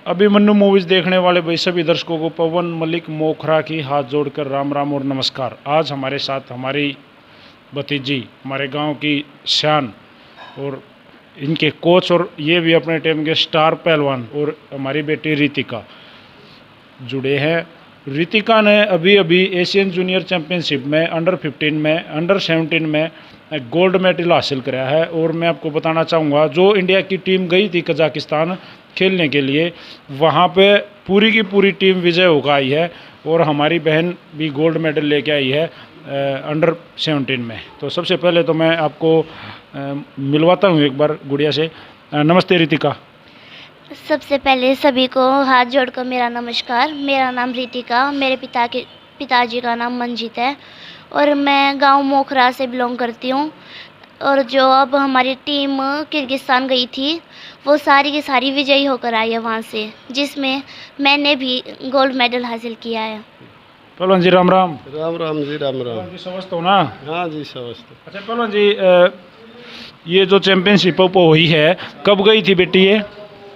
Abhimanyu movies देखने वाले भाई सभी दर्शकों को पवन मलिक मोखरा की हाथ जोड़कर राम राम और नमस्कार। आज हमारे साथ हमारी भतीजी, हमारे गांव की शान और इनके कोच और ये भी अपने टीम के स्टार पहलवान और हमारी बेटी रितिका जुड़े हैं। रितिका ने अभी अभी एशियन जूनियर चैम्पियनशिप में अंडर 15 में, अंडर 17 में गोल्ड मेडल हासिल कराया है। और मैं आपको बताना चाहूँगा, जो इंडिया की टीम गई थी कजाकिस्तान खेलने के लिए, वहाँ पे पूरी की पूरी टीम विजय होकर आई है और हमारी बहन भी गोल्ड मेडल लेके आई है अंडर 17 में। तो सबसे पहले तो मैं आपको मिलवाता हूँ एक बार गुड़िया से। नमस्ते रितिका। सबसे पहले सभी को हाथ जोड़कर मेरा नमस्कार। मेरा नाम रितिका, मेरे पिताजी का नाम मंजीत है और मैं गांव मोखरा से बिलोंग करती हूं। और जो अब हमारी टीम किर्गिस्तान गई थी, वो सारी की सारी विजयी होकर आई है वहां से, जिसमें मैंने भी गोल्ड मेडल हासिल किया है। पहलवान जी राम राम। राम राम जी, राम राम जी समझते हो ना? हाँ जी, समझते। अच्छा पहलवान जी, ये जो चैंपियनशिप हुई है, कब गई थी बेटी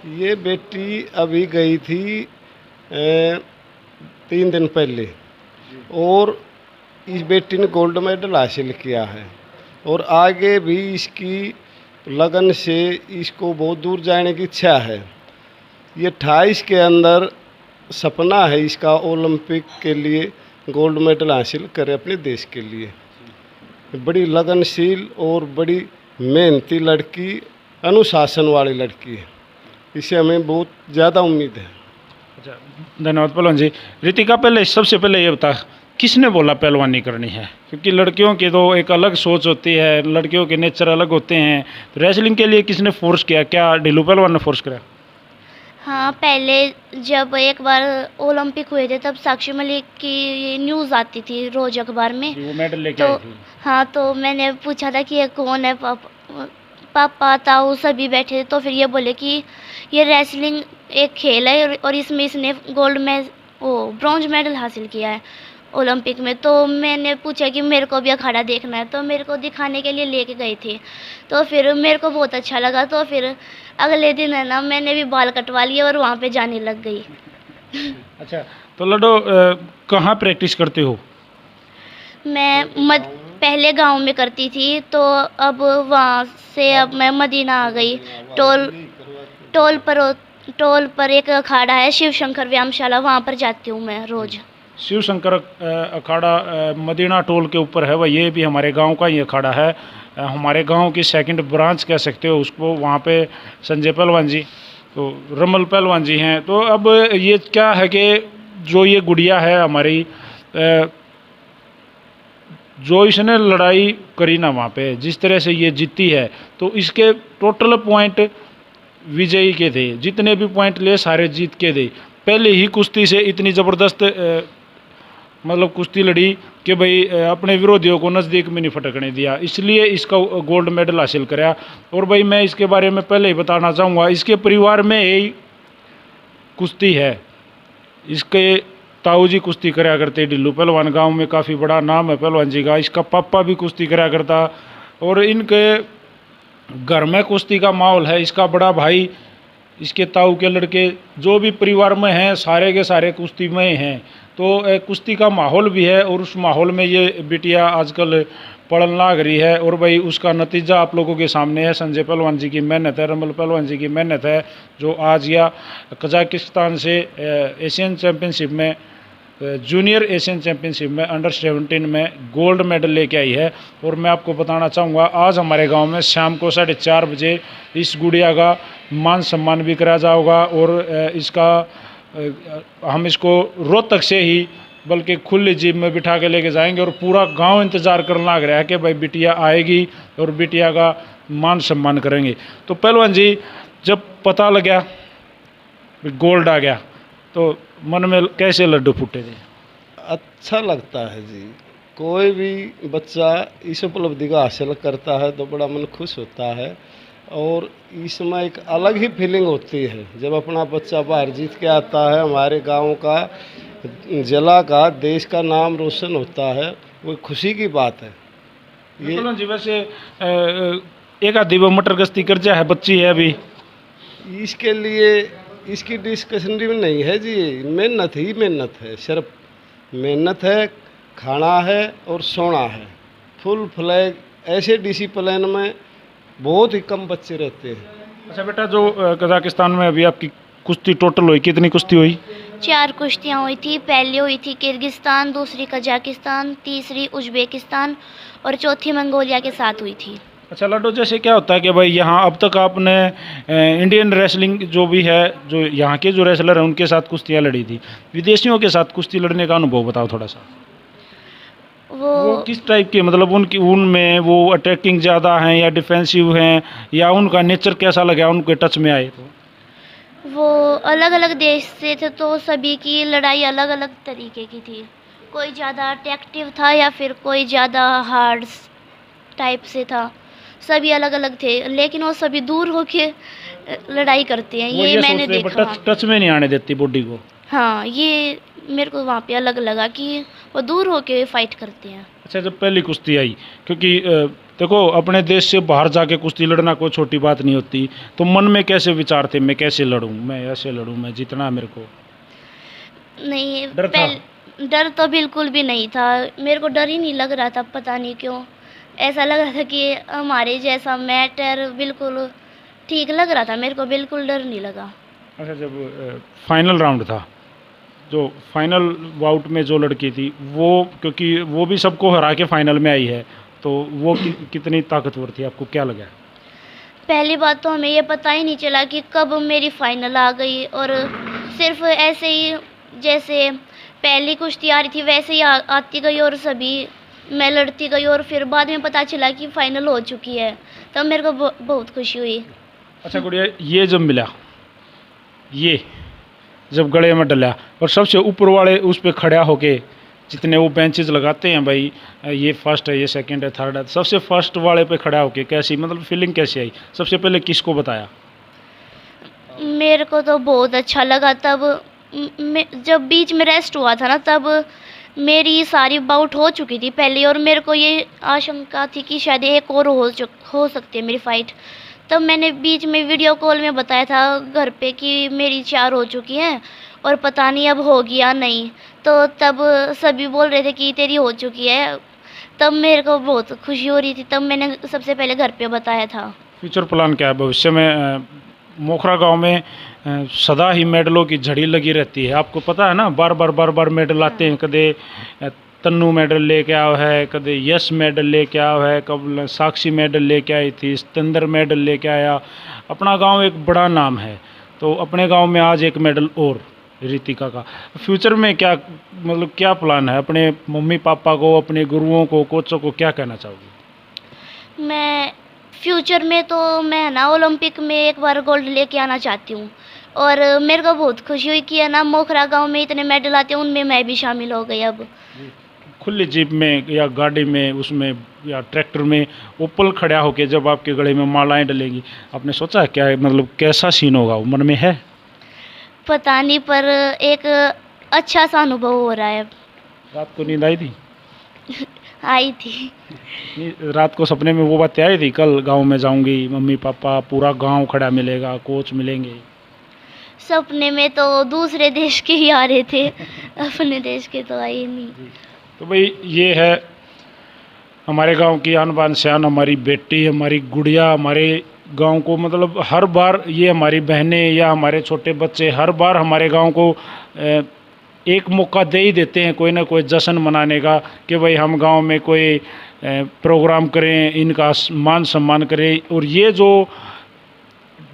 ये बेटी अभी गई थी 3 दिन पहले और इस बेटी ने गोल्ड मेडल हासिल किया है और आगे भी इसकी लगन से इसको बहुत दूर जाने की इच्छा है। ये 28 के अंदर सपना है इसका ओलंपिक के लिए गोल्ड मेडल हासिल करे अपने देश के लिए। बड़ी लगनशील और बड़ी मेहनती लड़की, अनुशासन वाली लड़की है, इसे हमें बहुत ज़्यादा उम्मीद है। अच्छा धन्यवाद पहलवान जी। रितिका, पहले सबसे पहले ये बता, किसने बोला पहलवानी करनी है? क्योंकि लड़कियों की तो एक अलग सोच होती है, लड़कियों के नेचर अलग होते हैं। तो रेसलिंग के लिए किसने फोर्स किया? क्या ढिल्लू पहलवान ने फोर्स करा? हाँ, पहले जब एक बार ओलंपिक हुए थे, तब साक्षी मलिक की न्यूज़ आती थी रोज़ अखबार में। वो मेडल लेके तो आई थी। हाँ, तो मैंने पूछा था कि ये कौन है। पापा ताऊ सभी बैठे थे, तो फिर ये बोले कि ये रेसलिंग एक खेल है और इसमें इसने ब्रॉन्ज मेडल हासिल किया है ओलंपिक में। तो मैंने पूछा कि मेरे को भी अखाड़ा देखना है, तो मेरे को दिखाने के लिए लेके गए थे। तो फिर मेरे को बहुत अच्छा लगा, तो फिर अगले दिन है ना, मैंने भी बाल कटवा लिए और वहाँ पे जाने लग गई। अच्छा तो लड्डू, कहाँ प्रैक्टिस करते हो? मैं पहले गांव में करती थी, तो अब वहाँ से अब मैं मदीना आ गई। टोल पर एक अखाड़ा है, शिव शंकर व्यायामशाला, वहाँ पर जाती हूँ मैं रोज़। शिव शंकर अखाड़ा मदीना टोल के ऊपर है वह। ये भी हमारे गांव का ही अखाड़ा है, हमारे गांव की सेकंड ब्रांच कह सकते हो उसको। वहाँ पे संजय पहलवान जी, तो रमल पहलवान जी हैं। तो अब ये क्या है कि जो ये गुड़िया है हमारी, जो इसने लड़ाई करी ना वहाँ पे, जिस तरह से ये जीती है, तो इसके टोटल पॉइंट विजयी के थे। जितने भी पॉइंट ले सारे जीत के थे। पहले ही कुश्ती से इतनी ज़बरदस्त मतलब कुश्ती लड़ी कि भाई अपने विरोधियों को नज़दीक में नहीं फटकने दिया, इसलिए इसका गोल्ड मेडल हासिल कराया। और भाई मैं इसके बारे में पहले ही बताना चाहूँगा, इसके परिवार में यही कुश्ती है। इसके ताऊ जी कुश्ती कराया करते ढिल्लू पहलवान, गांव में काफ़ी बड़ा नाम है पहलवान जी का। इसका पापा भी कुश्ती कराया करता और इनके घर में कुश्ती का माहौल है। इसका बड़ा भाई, इसके ताऊ के लड़के, जो भी परिवार में हैं, सारे के सारे कुश्ती में हैं। तो कुश्ती का माहौल भी है और उस माहौल में ये बिटिया आजकल पढ़न लाग रही है। और भाई उसका नतीजा आप लोगों के सामने है। संजय पहलवान जी की मेहनत है, रमल पहलवान जी की मेहनत है, जो आज या कजाकिस्तान से एशियन चैम्पियनशिप में, जूनियर एशियन चैम्पियनशिप में अंडर 17 में गोल्ड मेडल लेके आई है। और मैं आपको बताना चाहूँगा, आज हमारे गांव में शाम को 4:30 बजे इस गुड़िया का मान सम्मान भी कराया जाएगा। और हम इसको रोहतक से ही बल्कि खुली जीप में बिठा के लेके जाएंगे और पूरा गांव इंतज़ार करने लग रहा है कि भाई बिटिया आएगी और बिटिया का मान सम्मान करेंगे। तो पहलवान जी, जब पता लगा गोल्ड आ गया, तो मन में कैसे लड्डू फूटे थे? अच्छा लगता है जी, कोई भी बच्चा इस उपलब्धि को हासिल करता है तो बड़ा मन खुश होता है। और इसमें एक अलग ही फीलिंग होती है जब अपना बच्चा बाहर जीत के आता है, हमारे गांव का, जिला का, देश का नाम रोशन होता है। वो खुशी की बात है। ये जी वैसे एक आधी वो मटर गश्ती कर जा है, बच्ची है अभी। इसके लिए इसकी डिस्कशन भी नहीं है जी, मेहनत ही मेहनत है, सिर्फ मेहनत है, खाना है और सोना है। फुल फ्लैग ऐसे डिसिप्लिन में बहुत ही कम बच्चे रहते हैं। अच्छा बेटा, जो कजाकिस्तान में अभी आपकी कुश्ती टोटल हुई, कितनी कुश्ती हुई? 4 कुश्तियाँ हुई थी। पहली हुई थी किर्गिस्तान, दूसरी कजाकिस्तान, तीसरी उज़्बेकिस्तान और चौथी मंगोलिया के साथ हुई थी। अच्छा लड्डू, जैसे क्या होता है कि भाई यहाँ अब तक आपने इंडियन रेसलिंग जो भी है, जो यहाँ के जो रेसलर हैं उनके साथ कुश्तियाँ लड़ी थी, विदेशियों के साथ कुश्ती लड़ने का अनुभव बताओ थोड़ा सा। वो किस टाइप के, मतलब उनकी उनमें वो अटैकिंग ज़्यादा हैं या डिफेंसिव हैं, या उनका नेचर कैसा लगा उनके टच में आए तो? वो अलग अलग देश से थे तो सभी की लड़ाई अलग अलग तरीके की थी। कोई ज़्यादा अट्रैक्टिव था या फिर कोई ज़्यादा हार्ड टाइप से था। सभी अलग अलग थे, लेकिन वो सभी दूर होके लड़ाई करते हैं, वो ये मैंने सोचते हैं, देखा। टच में नहीं आने देती बॉडी को। हाँ, ये मेरे को वहाँ पे अलग लगा कि वो दूर होके फाइट करते हैं। अच्छा, जब पहली कुश्ती आई, क्योंकि देखो अपने देश से बाहर जाके कुश्ती लड़ना कोई छोटी बात नहीं होती, तो मन में कैसे विचार थे, मैं कैसे लड़ूं, मैं ऐसे लड़ूं, मैं जीतना है मेरे को? नहीं, डर था? डर तो बिल्कुल भी नहीं था। मेरे को डर ही नहीं लग रहा था, पता नहीं क्यों। ऐसा लग रहा था कि हमारे जैसा मैटर बिल्कुल ठीक लग रहा था, मेरे को बिल्कुल डर नहीं लगा। अच्छा, जब फाइनल राउंड था, जो फाइनल बाउट में जो लड़की थी वो, क्योंकि वो भी सबको हरा के फाइनल में आई है, तो वो कितनी ताकतवर थी, आपको क्या लगा? पहली बात तो हमें ये पता ही नहीं चला कि कब मेरी फाइनल आ गई, और सिर्फ ऐसे ही जैसे पहली कुश्ती आ रही थी वैसे ही आती गई और सभी मैं लड़ती गई, और फिर बाद में पता चला कि फाइनल हो चुकी है, तब मेरे को बहुत खुशी हुई। अच्छा गुड़िया, ये जब मिला, ये जब गले में डला और सबसे ऊपर वाले उस पर खड़ा होके जितने वो बेंचेस लगाते हैं भाई, ये फर्स्ट है, ये सेकंड है, थर्ड है, सबसे फर्स्ट वाले पे खड़ा होके कैसी, मतलब फीलिंग कैसी आई? सबसे पहले किसको बताया? मेरे को तो बहुत अच्छा लगा। तब जब बीच में रेस्ट हुआ था ना, तब मेरी सारी बाउट हो चुकी थी पहले, और मेरे को ये आशंका थी कि शायद एक और हो सकती है मेरी फ़ाइट। तब मैंने बीच में वीडियो कॉल में बताया था घर पे कि मेरी 4 हो चुकी हैं और पता नहीं अब होगी या नहीं। तो तब सभी बोल रहे थे कि तेरी हो चुकी है, तब मेरे को बहुत खुशी हो रही थी, तब मैंने सबसे पहले घर पे बताया था। फ्यूचर प्लान क्या है भविष्य में? मोखरा गांव में सदा ही मेडलों की झड़ी लगी रहती है, आपको पता है ना, बार बार मेडल आते हैं। कदे तन्नू मेडल लेके आओ है, कदे यश मेडल लेके आओ है, कब साक्षी मेडल लेके आई थी, स्तंदर मेडल लेके आया। अपना गांव एक बड़ा नाम है, तो अपने गांव में आज एक मेडल और रितिका का। फ्यूचर में क्या, मतलब क्या प्लान है? अपने मम्मी पापा को, अपने गुरुओं को, कोचों को क्या कहना चाहोगी? मैं फ्यूचर में तो मैं ना ओलंपिक में एक बार गोल्ड लेके आना चाहती हूँ, और मेरे को बहुत खुशी हुई कि है ना मोखरा गांव में इतने मेडल आते हैं, उनमें मैं भी शामिल हो गई। अब खुली जीप में या गाड़ी में, उसमें या ट्रैक्टर में ओपल खड़ा होके जब आपके गले में मालाएं डलेंगी, आपने सोचा क्या, मतलब कैसा सीन होगा, वो मन में है? पता नहीं, पर एक अच्छा सा अनुभव हो रहा है। रात को नींद आई थी? आई थी। रात को सपने में वो बातें आई थी, कल गांव में जाऊंगी, मम्मी पापा पूरा गांव खड़ा मिलेगा, कोच मिलेंगे? सपने में तो दूसरे देश के ही आ रहे थे, अपने देश के तो आए नहीं। तो भाई ये है हमारे गांव की आन बान शान, हमारी बेटी, हमारी गुड़िया, हमारे गांव को, मतलब हर बार ये हमारी बहनें या हमारे छोटे बच्चे हर बार हमारे गांव को एक मौका दे ही देते हैं, कोई ना कोई जश्न मनाने का, कि भाई हम गांव में कोई प्रोग्राम करें, इनका मान सम्मान करें। और ये जो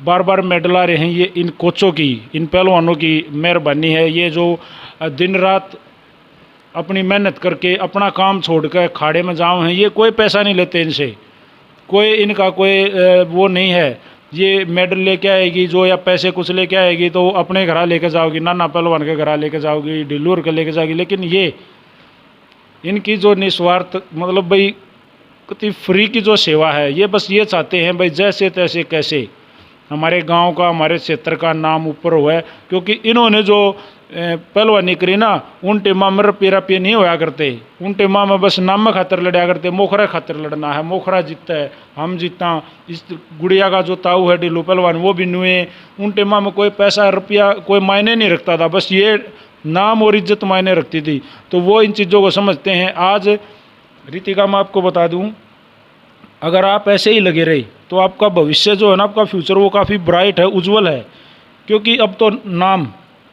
बार मेडल आ रहे हैं, ये इन कोचों की, इन पहलवानों की मेहरबानी है। ये जो दिन रात अपनी मेहनत करके अपना काम छोड़कर खाड़े में जाओ हैं, ये कोई पैसा नहीं लेते इनसे, कोई इनका कोई वो नहीं है। ये मेडल लेके आएगी जो, या पैसे कुछ लेके आएगी तो अपने घर लेके जाओगी, नाना पहलवान के घर लेके जाओगी, ढिल्लूर के लेके जाओगी। लेकिन ये इनकी जो निस्वार्थ, मतलब भाई कितनी फ्री की जो सेवा है, ये बस ये चाहते हैं भाई जैसे तैसे कैसे हमारे गांव का, हमारे क्षेत्र का नाम ऊपर हुआ है। क्योंकि इन्होंने जो पहलवानी करी ना, उन टेमा में रपिए नहीं होया करते, उन टेमा में बस नाम खातर लड़ा करते, मोखरा खातर लड़ना है, मोखरा जीतता है, हम जीता। इस गुड़िया का जो ताऊ है ढिल्लू पहलवान, वो भी नुए। उन टेमा में कोई पैसा रुपया कोई मायने नहीं रखता था, बस ये नाम और इज्जत मायने रखती थी। तो वो इन चीज़ों को समझते हैं। आज रितिका, मैं आपको बता दूं, अगर आप ऐसे ही लगे रहे तो आपका भविष्य जो है ना, आपका फ्यूचर वो काफ़ी ब्राइट है, उज्जवल है। क्योंकि अब तो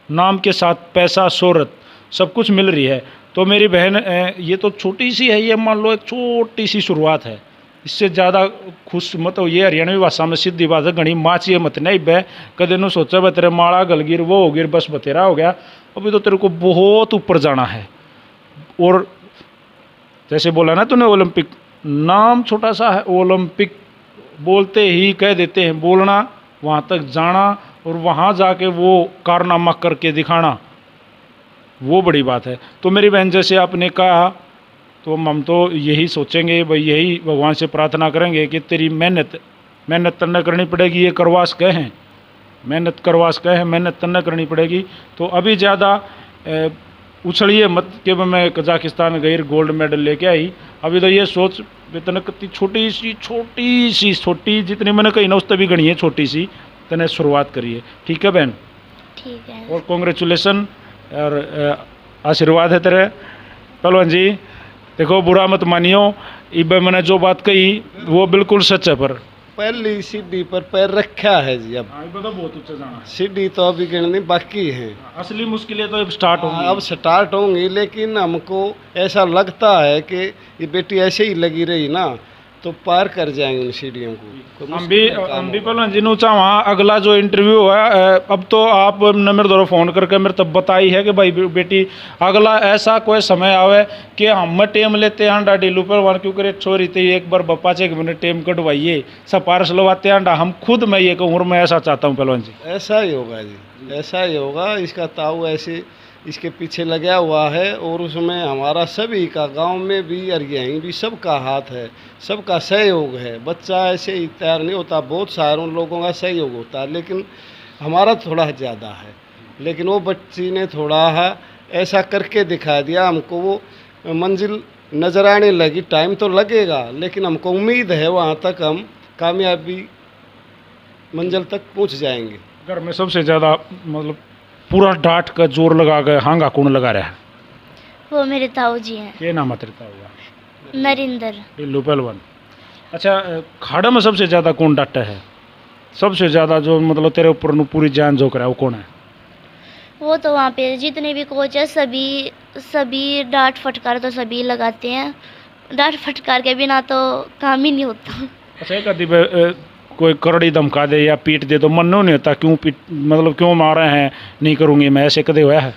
नाम के साथ पैसा, शोहरत सब कुछ मिल रही है। तो मेरी बहन, ये तो छोटी सी है, ये मान लो एक छोटी सी शुरुआत है, इससे ज़्यादा खुश मत हो। ये हरियाणवी भाषा में सीधी बात है, घनी माचिए मत नहीं बह कदे नु सोचा बह तेरे माड़ा गलगिर वो हो गिर बस बतेरा हो गया। अभी तो तेरे को बहुत ऊपर जाना है। और जैसे बोला ना तूने, ओलंपिक नाम छोटा सा है, ओलंपिक बोलते ही कह देते हैं, बोलना, वहाँ तक जाना और वहाँ जाके वो कारनामा करके दिखाना, वो बड़ी बात है। तो मेरी बहन, जैसे आपने कहा, तो हम तो यही सोचेंगे भाई, यही भगवान से प्रार्थना करेंगे कि तेरी मेहनत तन्ना करनी पड़ेगी। ये करवास कहे हैं, मेहनत करवास कहे हैं, मेहनत तन्ना करनी पड़ेगी। तो अभी ज़्यादा उछलिए मत कि मैं कजाकिस्तान गई गोल्ड मेडल लेके आई। अभी तो ये सोच, इतने कितनी छोटी जितनी मैंने कही ना, उससे भी गणी है छोटी सी, तने शुरुआत करिए। ठीक है बहन? ठीक है। और कॉन्ग्रेचुलेसन और आशीर्वाद है तेरे पहलवान जी। देखो, बुरा मत मानियो, इब मैंने जो बात कही वो बिल्कुल सच है। पर पहली सीढ़ी पर पैर रखा है जी। अब तो बहुत ऊंचा जाना है, सीढ़ी तो अभी गिननी बाकी है, असली मुश्किलें तो अब स्टार्ट होंगी। अब स्टार्ट होंगी। लेकिन हमको ऐसा लगता है कि ये बेटी ऐसे ही लगी रही ना तो पार कर जाएंगे उन सीढ़ियों को। हम भी पहलवान जी नु चाह वहाँ अगला जो इंटरव्यू है, अब तो आप ने मेरे द्वारा फ़ोन करके मेरे तब बताई है कि भाई बेटी, अगला ऐसा कोई समय आवे कि हम टेम लेते हैं डाडी लू पहलवान, क्यों करे छोरी थे एक बार बप्पा से मैंने टेम कटवाइए, सपारस लवाते हैं। हम खुद मैं ये कहूँ, मैं ऐसा चाहता हूँ पहलवान जी। ऐसा ही होगा जी, ऐसा ही होगा। इसका ताऊ ऐसे इसके पीछे लगा हुआ है और उसमें हमारा सभी का, गांव में भी और यहीं भी सबका हाथ है, सबका सहयोग है। बच्चा ऐसे ही तैयार नहीं होता, बहुत सारे लोगों का सहयोग होता है, लेकिन हमारा थोड़ा ज़्यादा है। लेकिन वो बच्ची ने थोड़ा ऐसा करके दिखा दिया हमको, वो मंजिल नज़र आने लगी। टाइम तो लगेगा, लेकिन हमको उम्मीद है वहाँ तक हम कामयाबी मंजिल तक पहुँच जाएंगे। घर में सबसे ज़्यादा मतलब पूरा डांट का जोर लगा गए हांगा कौन लगा रहा है? वो मेरे ताऊ जी हैं। क्या नाम है तेरे ताऊ का? नरिंदर। ढिल्लू पहलवान। अच्छा, खाड़ा में सबसे ज़्यादा कौन डांटा है? सबसे ज़्यादा जो मतलब तेरे ऊपर पूरी जान झोंक रहा है, वो कौन है? वो तो वहाँ पे जितने भी कोच है, सभी डांट फटकार तो सभी लगाते हैं। डांट फटकार के बिना तो काम ही नहीं होता। अच्छा, एक आदि कोई करड़ी धमका दे या पीट दे तो मन नहीं होता, क्यों पीट, मतलब क्यों मार रहे हैं, नहीं करूँगी मैं, ऐसे कदे हुआ है?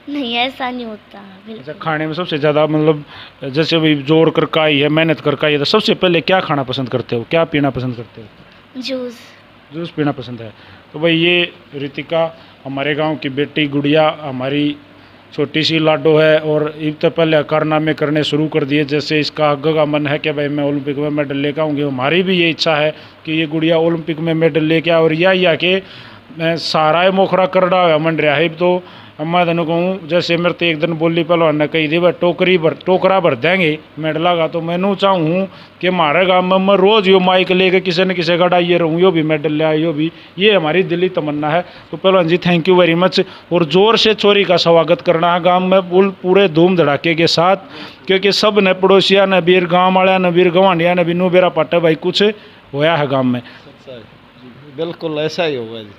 नहीं, ऐसा नहीं होता बिल्कुल। अच्छा, खाने में सबसे ज़्यादा मतलब जैसे भी जोर कर काई है, मेहनत कर काई है, तो सबसे पहले क्या खाना पसंद करते हो, क्या पीना पसंद करते हो? जूस पीना पसंद है। तो भाई, ये रितिका हमारे गांव की बेटी गुड़िया, हमारी छोटी सी लाडो है, और एक तो पहले कारनामे करने शुरू कर दिए। जैसे इसका आगे का मन है कि भाई मैं ओलंपिक में मेडल लेकर आऊँगी, हमारी भी ये इच्छा है कि ये गुड़िया ओलंपिक में मेडल लेके आए। और यह कि मैं सारा मोखरा कर रहा मन रहा है। तो मैं तेन कहूँ, जैसे मेरे तो एक दिन बोली पहलवान ने कही थी, वह टोकरा भर देंगे मेडल का। तो मैनू चाहूँ कि हमारे गाँव में मैं रोज़ यो माइक लेके किसी न किसी का डाइए रहूँ, यो भी मेडल ले आए, यो भी, ये हमारी दिली तमन्ना है। तो पहलवान जी, थैंक यू वेरी मच। और ज़ोर से छोरी का स्वागत करना है गाँव में पूरे धूम धड़ाके के साथ, क्योंकि सब ने पड़ोसिया ने बीर गाँव वाले ने बीर गवांडिया ने भी नू बेरा पाटा भाई कुछ होया है गाँव में। बिल्कुल ऐसा ही होगा जी।